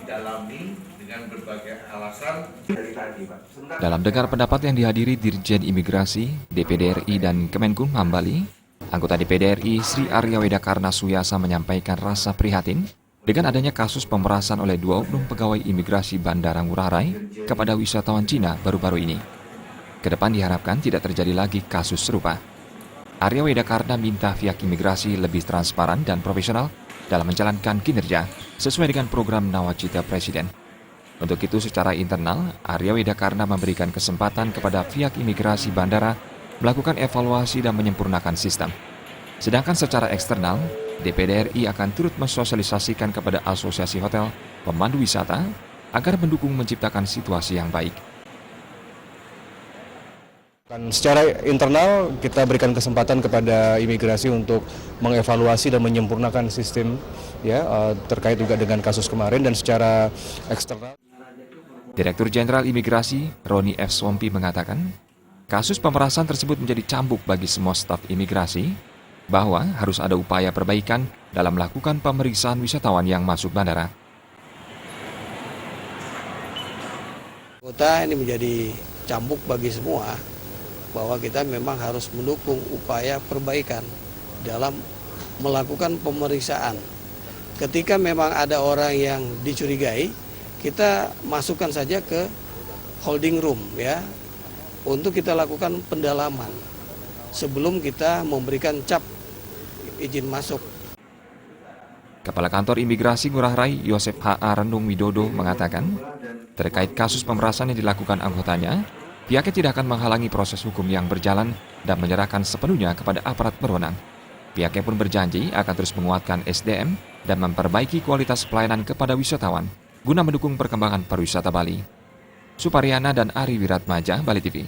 didalami dengan berbagai alasan dari tadi, Pak. Dalam dengar pendapat yang dihadiri Dirjen Imigrasi, DPD RI dan Kemenkumham Bali, anggota DPD RI Sri Arya Wedakarna Suyasa menyampaikan rasa prihatin dengan adanya kasus pemerasan oleh 2 oknum pegawai imigrasi Bandara Ngurah Rai kepada wisatawan Cina baru-baru ini. Kedepan diharapkan tidak terjadi lagi kasus serupa. Arya Wedakarna minta pihak imigrasi lebih transparan dan profesional dalam menjalankan kinerja sesuai dengan program Nawacita Presiden. Untuk itu secara internal, Arya Wedakarna memberikan kesempatan kepada pihak imigrasi bandara melakukan evaluasi dan menyempurnakan sistem. Sedangkan secara eksternal, DPD RI akan turut mensosialisasikan kepada Asosiasi Hotel Pemandu Wisata agar mendukung menciptakan situasi yang baik. Secara internal kita berikan kesempatan kepada imigrasi untuk mengevaluasi dan menyempurnakan sistem terkait juga dengan kasus kemarin, dan secara eksternal. Direktur Jenderal Imigrasi Roni F. Swompi mengatakan, kasus pemerasan tersebut menjadi cambuk bagi semua staf imigrasi bahwa harus ada upaya perbaikan dalam melakukan pemeriksaan wisatawan yang masuk bandara. Kota ini menjadi cambuk bagi semua, bahwa kita memang harus mendukung upaya perbaikan dalam melakukan pemeriksaan. Ketika memang ada orang yang dicurigai, kita masukkan saja ke holding room untuk kita lakukan pendalaman sebelum kita memberikan cap izin masuk. Kepala Kantor Imigrasi Ngurah Rai Yosef H.A. Renung Widodo mengatakan, terkait kasus pemerasan yang dilakukan anggotanya, pihaknya tidak akan menghalangi proses hukum yang berjalan dan menyerahkan sepenuhnya kepada aparat berwenang. Pihaknya pun berjanji akan terus menguatkan SDM dan memperbaiki kualitas pelayanan kepada wisatawan guna mendukung perkembangan pariwisata Bali. Suparyana dan Ari Wiratmaja, Bali TV.